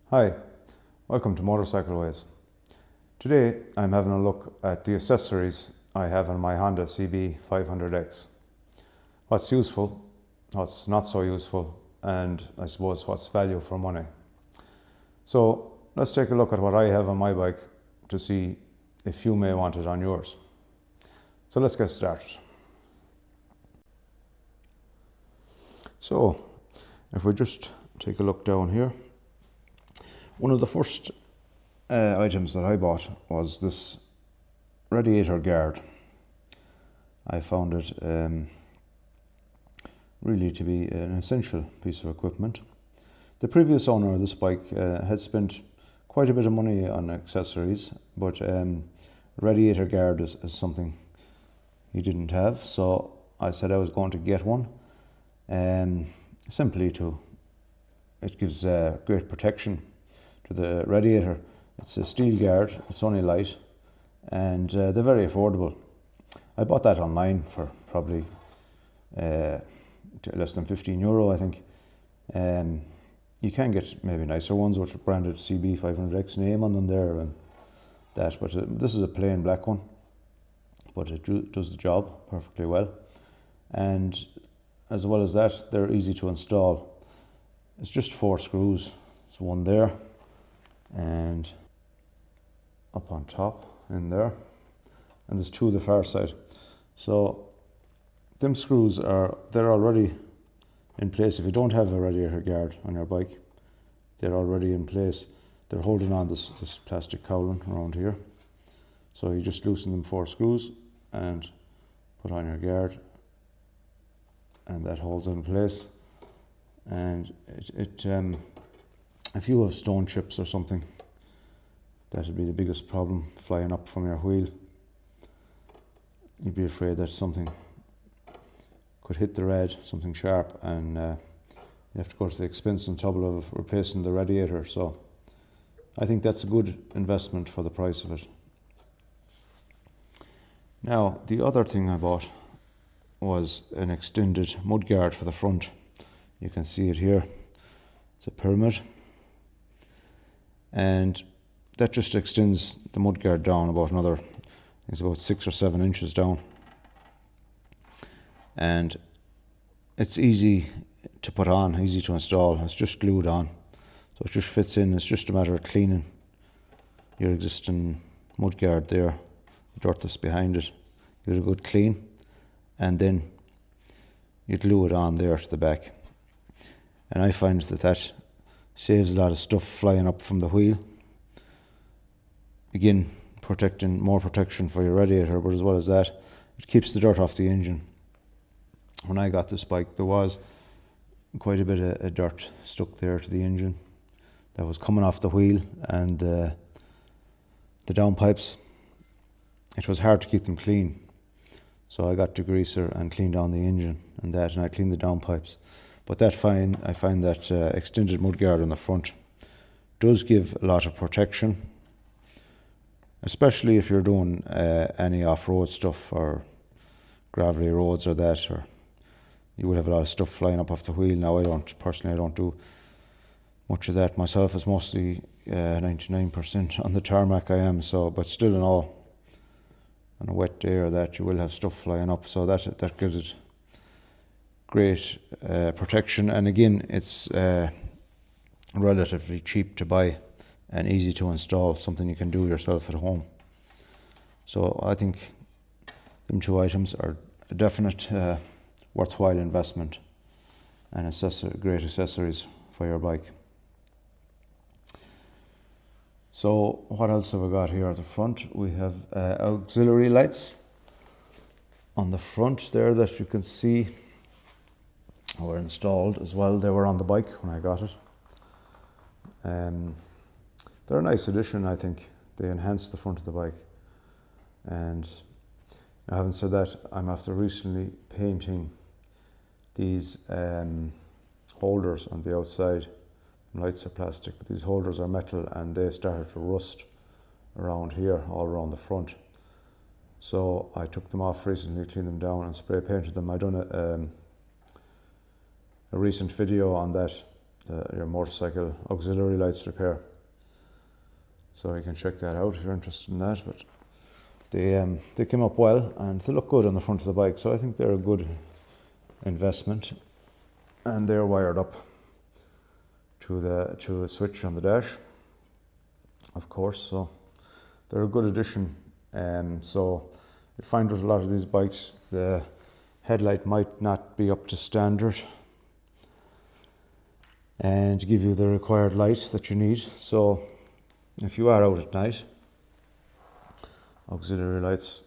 Hi, welcome to Motorcycle Ways. Today I'm having a look at the accessories I have on my Honda CB 500X. What's useful, what's not so useful, and I suppose what's value for money. So let's take a look at what I have on my bike to see if you may want it on yours. So let's get started. So if we just take a look down here, one of the first items that I bought was this radiator guard. I found it really to be an essential piece of equipment. The previous owner of this bike had spent quite a bit of money on accessories, but radiator guard is something he didn't have, so I said I was going to get one, simply it gives great protection to the radiator. It's a steel guard, it's only light, and they're very affordable. I bought that online for probably less than €15, I think. You can get maybe nicer ones with branded CB 500X name on them there and that, but this is a plain black one, but it does the job perfectly well. And as well as that, they're easy to install. It's just 4 screws. There's one there and up on top in there, and there's 2 the far side. So them screws they're already in place. If you don't have a radiator guard on your bike, they're already in place. They're holding on this plastic cowling around here. So you just loosen them 4 screws and put on your guard, and that holds it in place. And if you have stone chips or something, that'd be the biggest problem, flying up from your wheel. You'd be afraid that something could hit the rad, something sharp, and you have to go to the expense and trouble of replacing the radiator. So I think that's a good investment for the price of it. Now, the other thing I bought was an extended mudguard for the front. You can see it here. It's a pyramid, and that just extends the mudguard down about another, it's about 6 or 7 inches down, and it's easy to put on, easy to install. It's just glued on, so it just fits in. It's just a matter of cleaning your existing mudguard there, the dirt that's behind it. Give it a good clean, and then you glue it on there to the back. And I find that saves a lot of stuff flying up from the wheel. Again, more protection for your radiator, but as well as that, it keeps the dirt off the engine. When I got this bike, there was quite a bit of dirt stuck there to the engine that was coming off the wheel, and the downpipes. It was hard to keep them clean, so I got degreaser and cleaned down the engine and I cleaned the downpipes. But I find that extended mudguard on the front does give a lot of protection, especially if you're doing any off-road stuff or gravelly roads or that, or you will have a lot of stuff flying up off the wheel. Now, I don't do much of that myself. It's mostly 99% on the tarmac I am, but still in all, on a wet day or that, you will have stuff flying up, so that gives it great protection. And again, it's relatively cheap to buy and easy to install, something you can do yourself at home. So I think them 2 items are a definite worthwhile investment and great accessories for your bike. So what else have we got here at the front? We have auxiliary lights on the front there that you can see were installed as well. They were on the bike when I got it. They're a nice addition, I think. They enhance the front of the bike. And having said that, I'm after recently painting these holders on the outside. Lights are plastic, but these holders are metal, and they started to rust around here, all around the front. So I took them off recently, cleaned them down and spray painted them. I done a recent video on that your motorcycle auxiliary lights repair. So you can check that out if you're interested in that. But they came up well and they look good on the front of the bike, so I think they're a good investment. And they're wired up to a switch on the dash, of course, so they're a good addition. So you find with a lot of these bikes, the headlight might not be up to standard and give you the required light that you need. So if you are out at night, auxiliary lights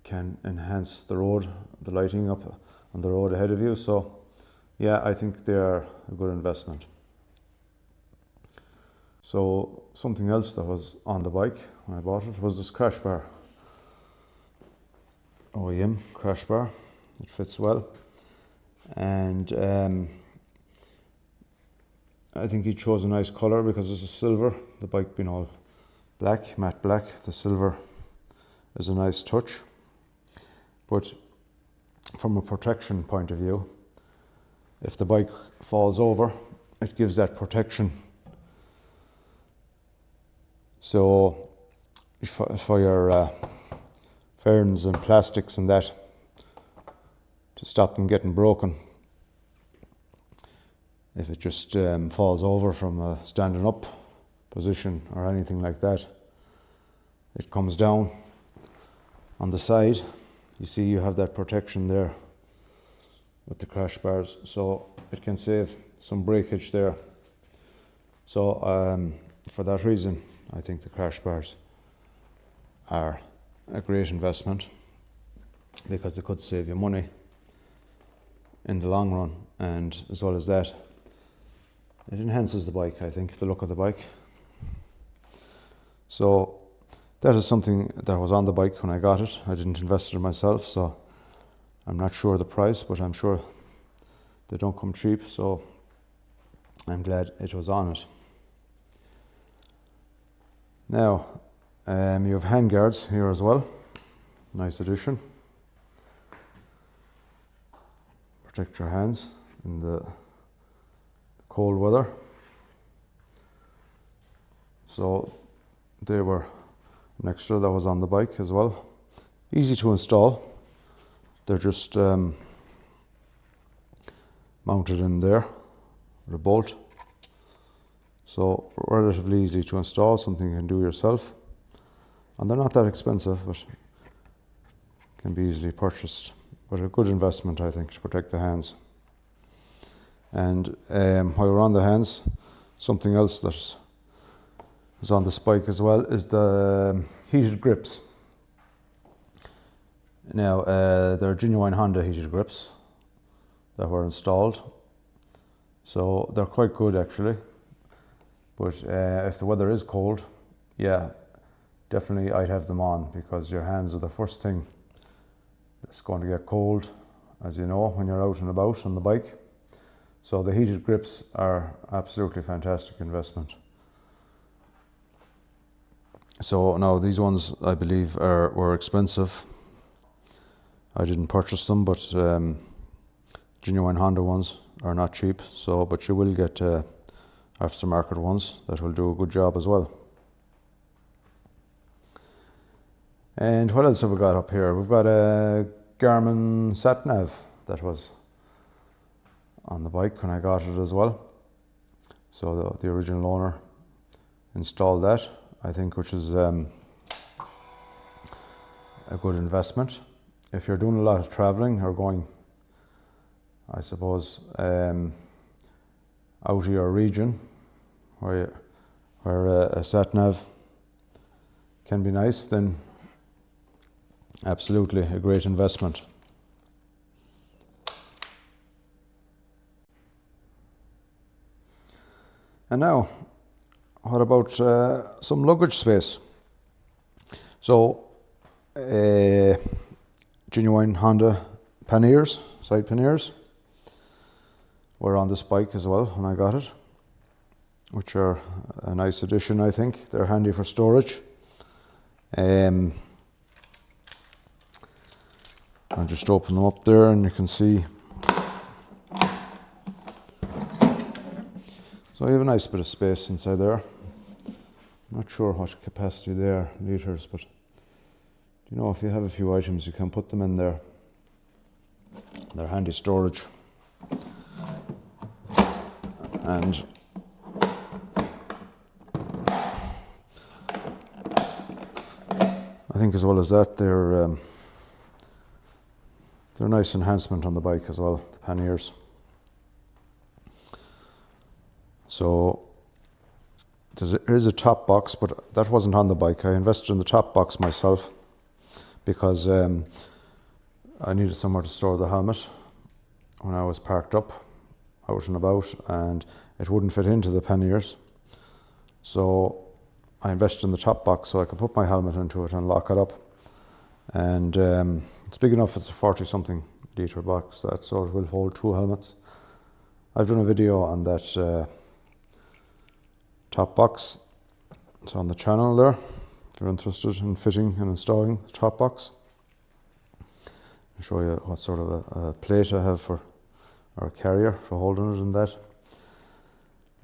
can enhance the road, the lighting up on the road ahead of you. So yeah, I think they are a good investment. So something else that was on the bike when I bought it was this crash bar. OEM crash bar. It fits well. And I think he chose a nice colour because it's a silver. The bike being all black, matte black. The silver is a nice touch. But from a protection point of view, if the bike falls over, it gives that protection. So for your fairings and plastics and that, to stop them getting broken, if it just falls over from a standing up position or anything like that, it comes down on the side. You see you have that protection there with the crash bars, so it can save some breakage there. So for that reason, I think the crash bars are a great investment because they could save you money in the long run, and as well as that, it enhances the bike, I think, the look of the bike. So that is something that was on the bike when I got it. I didn't invest in it myself, so I'm not sure the price, but I'm sure they don't come cheap, so I'm glad it was on it. Now, you have hand guards here as well. Nice addition. Protect your hands in the cold weather. So they were an extra that was on the bike as well. Easy to install. They're just mounted in there with a bolt. So relatively easy to install, something you can do yourself. And they're not that expensive, but can be easily purchased. But a good investment, I think, to protect the hands. And while we're on the hands, something else that is on this bike as well is the heated grips. Now, they're genuine Honda heated grips that were installed. So they're quite good actually. But if the weather is cold, yeah, definitely I'd have them on, because your hands are the first thing that's going to get cold, as you know, when you're out and about on the bike. So the heated grips are absolutely fantastic investment. So now these ones, I believe, were expensive. I didn't purchase them, but genuine Honda ones are not cheap. So, but you will get aftermarket ones that will do a good job as well. And what else have we got up here? We've got a Garmin sat nav that was on the bike when I got it as well. So the original owner installed that, I think, which is a good investment. If you're doing a lot of traveling or going, I suppose, out of your region, where a sat nav can be nice, then absolutely a great investment. And now, what about some luggage space? So, genuine Honda panniers, side panniers, were on this bike as well when I got it, which are a nice addition, I think. They're handy for storage. I'll just open them up there and you can see So you have a nice bit of space inside there. I'm not sure what capacity they are, litres, but you know, if you have a few items, you can put them in there. They're handy storage. And I think as well as that, they're a nice enhancement on the bike as well, the panniers. So there is a top box, but that wasn't on the bike. I invested in the top box myself because I needed somewhere to store the helmet when I was parked up, out and about, and it wouldn't fit into the panniers. So I invested in the top box so I could put my helmet into it and lock it up. And it's big enough, it's a 40-something litre box, that so it will hold 2 helmets. I've done a video on that top box. It's on the channel there, if you're interested in fitting and installing the top box. I'll show you what sort of a plate I have or a carrier for holding it in that.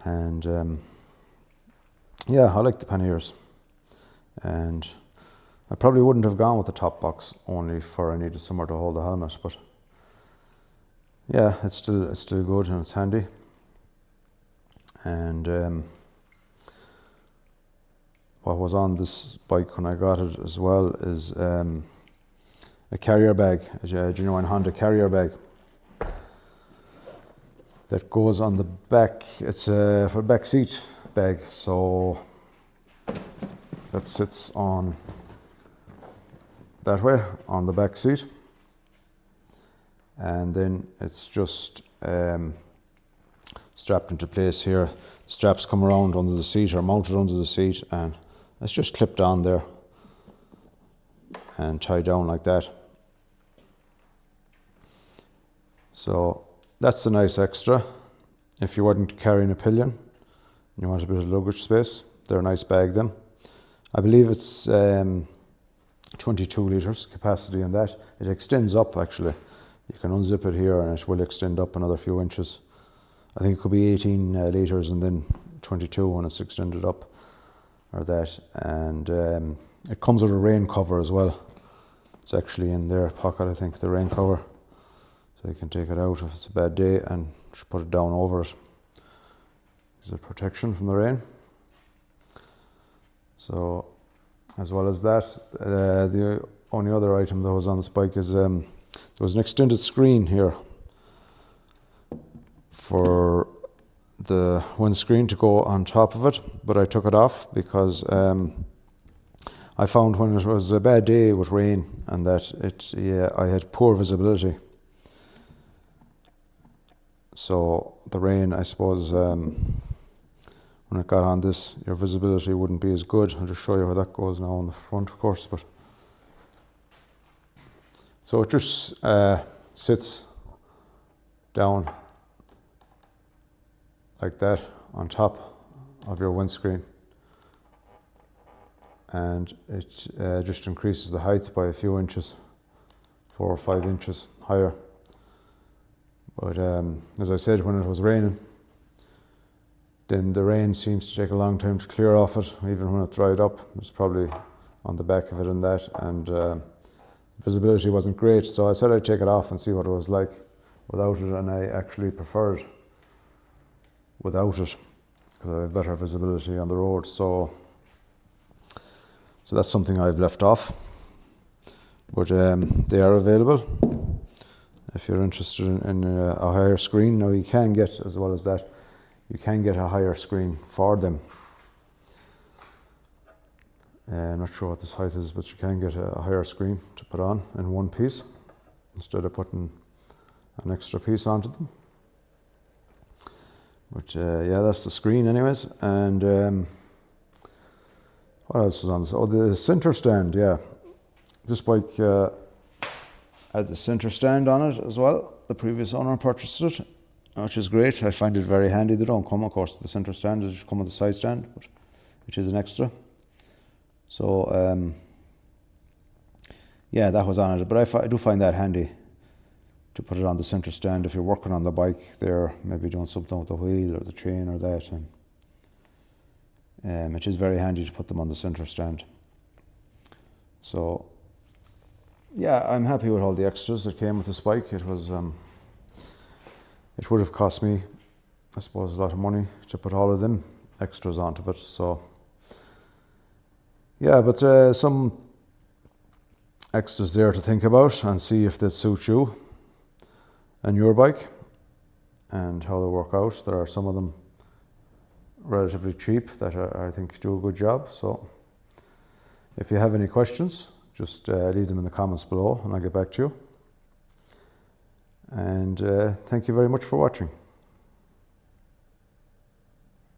And yeah, I like the panniers. And I probably wouldn't have gone with the top box only for I needed somewhere to hold the helmet, but yeah, it's still good and it's handy. And what was on this bike when I got it as well is a carrier bag, a genuine Honda carrier bag that goes on the back. It's for a back seat bag, so that sits on that way on the back seat, and then it's just strapped into place here. Straps come around under the seat or mounted under the seat, and it's just clipped on there and tied down like that. So that's a nice extra if you weren't carrying a pillion and you want a bit of luggage space. They're a nice bag then. I believe it's 22 litres capacity in that. It extends up actually. You can unzip it here and it will extend up another few inches. I think it could be 18 litres and then 22 when it's extended up, or that. And it comes with a rain cover as well. It's actually in their pocket, I think, the rain cover. So you can take it out if it's a bad day and just put it down over it. It's a protection from the rain. So, as well as that, the only other item that was on this bike is there was an extended screen here for the windscreen to go on top of it, but I took it off because I found when it was a bad day with rain and that I had poor visibility. So the rain, I suppose, when it got on this, your visibility wouldn't be as good. I'll just show you how that goes now on the front, of course. But so it just sits down like that on top of your windscreen, and it just increases the height by a few inches, 4 or 5 inches higher. But as I said, when it was raining, then the rain seems to take a long time to clear off it, even when it dried up. It's probably on the back of it and that, and visibility wasn't great, so I said I'd take it off and see what it was like without it, and I actually preferred without it because I have better visibility on the road. So that's something I've left off, but they are available if you're interested in a higher screen. Now you can get, as well as that, you can get a higher screen for them. I'm not sure what this height is, but you can get a higher screen to put on in one piece instead of putting an extra piece onto them. But yeah, that's the screen anyways. And what else is on this? Oh, the center stand, yeah. This bike had the center stand on it as well. The previous owner purchased it, which is great. I find it very handy. They don't come, of course, with the center stand. They just come with the side stand, but which is an extra. So yeah, that was on it. But I do find that handy to put it on the center stand if you're working on the bike there, maybe doing something with the wheel or the chain or that. And it is very handy to put them on the center stand. So yeah, I'm happy with all the extras that came with this bike. It was it would have cost me, I suppose, a lot of money to put all of them extras onto it. So yeah, but some extras there to think about and see if they suit you and your bike and how they work out. There are some of them relatively cheap that I think do a good job. So if you have any questions, just leave them in the comments below and I'll get back to you. And thank you very much for watching.